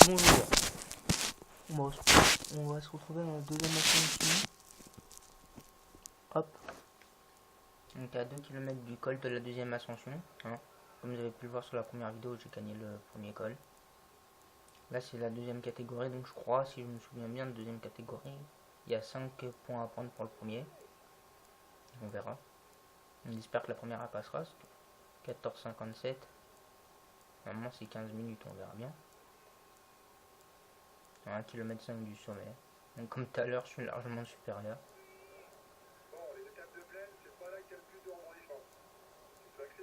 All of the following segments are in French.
Bonjour. On va se retrouver dans la deuxième ascension. Hop. Donc à 2 km du col de la deuxième ascension. Hein. Comme vous avez pu le voir sur la première vidéo, j'ai gagné le premier col. Là c'est la deuxième catégorie, donc je crois, si je me souviens bien, de deuxième catégorie, il y a 5 points à prendre pour le premier. On verra. On espère que la première elle passera. 14,57. Normalement c'est 15 minutes, on verra bien. 1 km 5 du sommet. Donc comme tout à l'heure, je suis largement supérieur.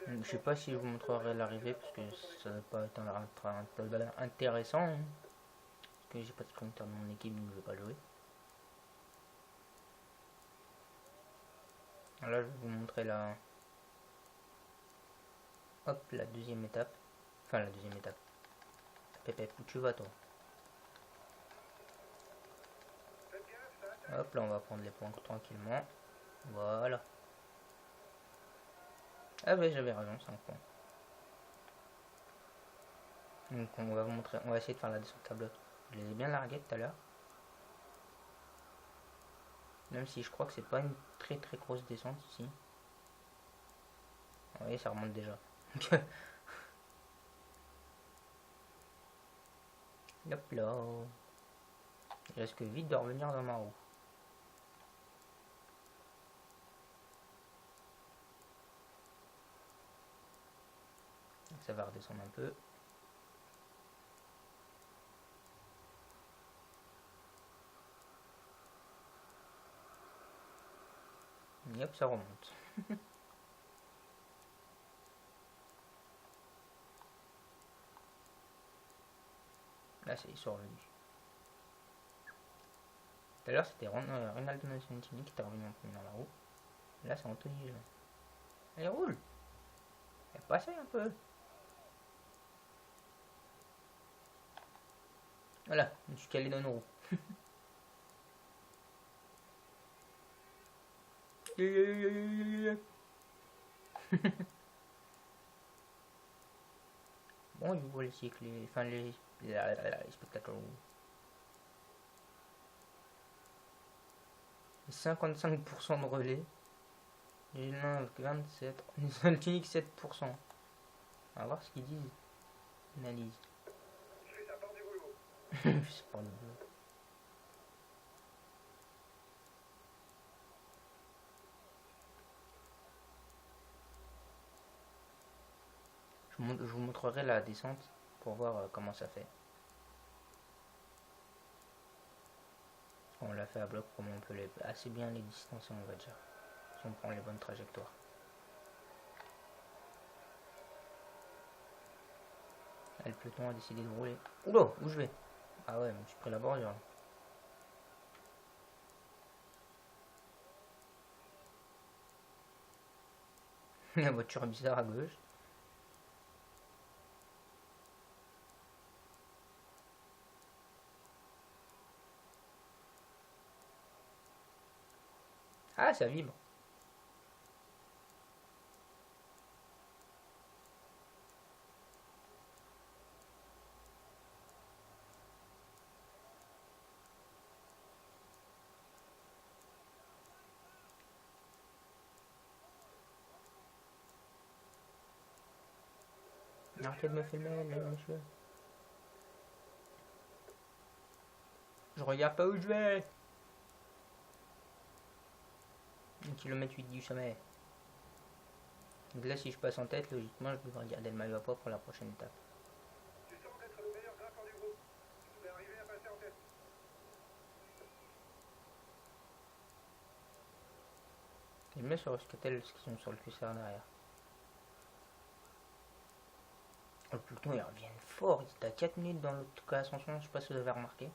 Donc, je sais pas si je vous montrerai l'arrivée parce que ça va pas être intéressant. Hein, parce que j'ai pas de sprinter de mon équipe, donc je vais pas jouer. Alors là, je vais vous montrer la... Hop, la deuxième étape. Enfin, la deuxième étape. Pépé, où tu vas, toi? Hop, là, on va prendre les points tranquillement. Voilà. Ah ouais, j'avais raison, 5 points. Donc, on va vous montrer, on va essayer de faire la descente à bloc. Je les ai bien largués tout à l'heure. Même si je crois que c'est pas une très grosse descente ici. Vous voyez, ça remonte déjà. Hop là. Je risque vite de revenir dans ma roue. Ça va redescendre un peu. Et hop, ça remonte. Là, c'est survenu. Tout à l'heure, c'était Ronaldo Nascentini qui était revenu en premier dans la roue. Là, c'est Anthony Gélin. Allez, roule! Elle passe un peu. Voilà, je me suis calé dans une roue. Bon, il voit les cycles, enfin les spectacles. 55% de relais. Gélin avec 27. Nascentini 7%. On va voir ce qu'ils disent. Analyse. C'est pas le boulot. Je vous montrerai la descente pour voir comment ça fait. On l'a fait à bloc, comment on peut assez bien les distancer, on va dire. Si on prend les bonnes trajectoires. Là, le peloton a décidé de rouler. Oula, où je vais? Ah ouais, je me suis pris la bordure. La voiture est bizarre à gauche. Ah, ça vibre. Arrêtez de me filmer, monsieur. Je regarde pas où je vais. 1 km 8 du sommet. Donc là, si je passe en tête, logiquement, je devrais garder le maillot à poids pour la prochaine étape. Tu sembles être le meilleur grimpeur du groupe. Tu devrais arriver à passer en tête. J'aime bien sur Euskaltel ce qu'ils sont sur le cuissard derrière. Le peloton, ils reviennent fort. Ils étaient à 4 minutes dans l'autre ascension, je sais pas si vous avez remarqué.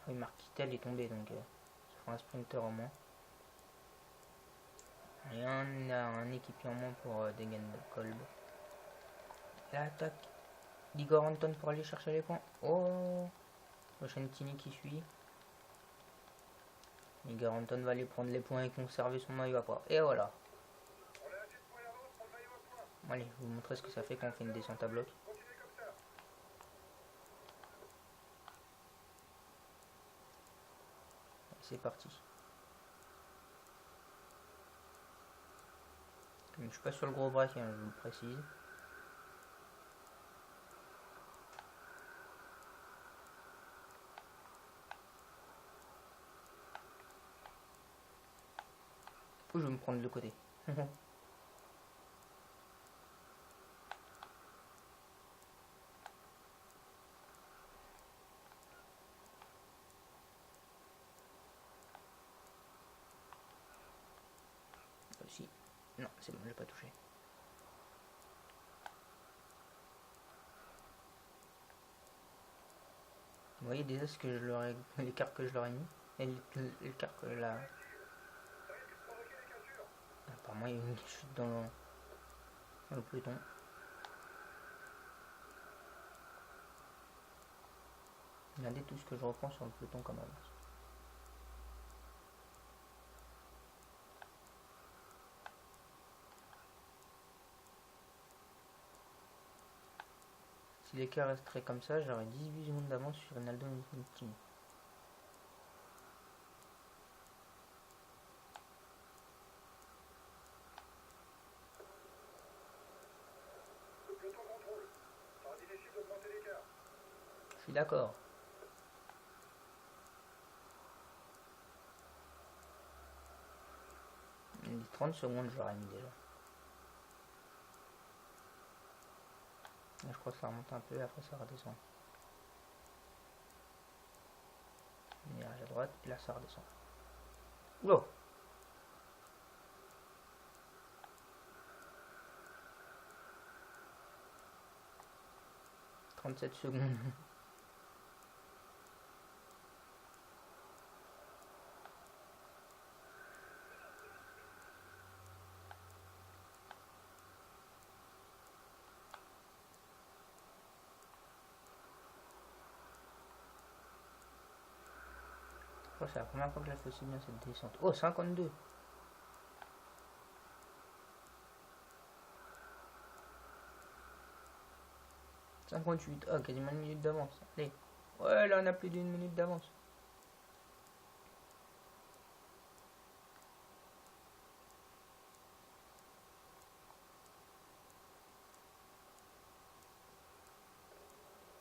Oui, Mark Kittel est tombé, donc ça fera un sprinter en moins. Et on a un équipier en moins pour Degen Kolb. L'attaque d'Igor Anton pour aller chercher les points. Oh, Nascentini qui suit. Igor Anton va aller prendre les points et conserver son maillot à poids. Et voilà. On a assez de points d'avance pour le maillot à points. Allez, je vais vous montrer ce que ça fait quand on fait une descente à bloc. Continue c'est parti. Je suis pas sur le gros braquet, hein, je vous le précise. Ou je vais me prendre de côté. Aussi. Non, c'est bon, j'ai pas touché. Vous voyez déjà ce que je leur ai, l'écart que je leur ai mis et l'écart que là. Apparemment il y a une chute dans le peloton. Regardez tout ce que je reprends sur le peloton comme avance. Si l'écart resterait comme ça, j'aurais 18 secondes d'avance sur Ronaldo Nitini. Le peloton contrôle. Ça sera difficile d'augmenter l'écart. Je suis d'accord. Il dit 30 secondes, je l'aurais mis déjà. Là, je crois que ça remonte un peu et après ça redescend. Virage à droite et là ça redescend. Oula! 37 secondes. Oh, c'est la première fois que je la fais aussi bien cette descente. Oh, 52. « 58, ah, quasiment une minute d'avance. Allez. Ouais, là on a plus d'une minute d'avance.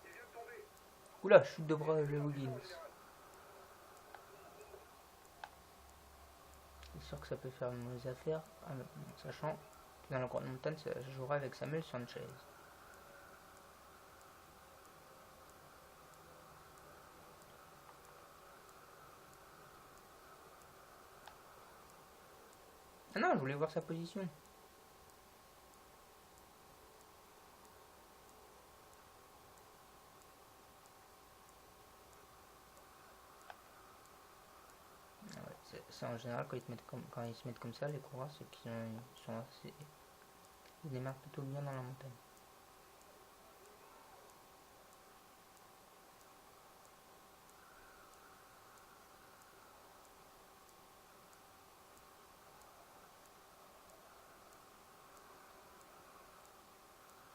Il vient de tomber. Oula, chute de bras, je vous dis. C'est sûr que ça peut faire une mauvaise affaire, sachant que dans la grande montagne, ça jouera avec Samuel Sanchez. Ah non, je voulais voir sa position. Ah ouais, c'est en général quand ils se mettent comme ça, les coureurs, c'est qu'ils sont assez. Ils démarrent plutôt bien dans la montagne.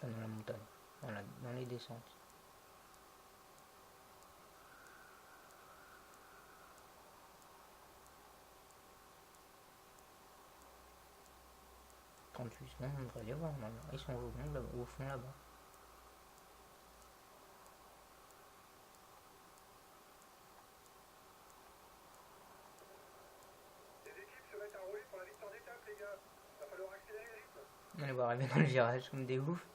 Enfin, dans la montagne, dans les descentes. On devrait les voir maintenant. Ils sont au fond là-bas. Les équipes se mettent à rouler pour la victoire d'étape, les gars. Va falloir accélérer le rythme. On les voit arriver dans le virage comme des oufs.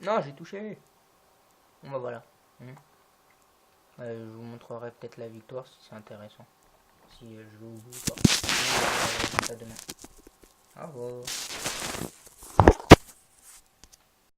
Non, j'ai touché. Bon bah voilà. Je vous montrerai peut-être la victoire si c'est intéressant. Si je joue ou pas. À demain. Au revoir.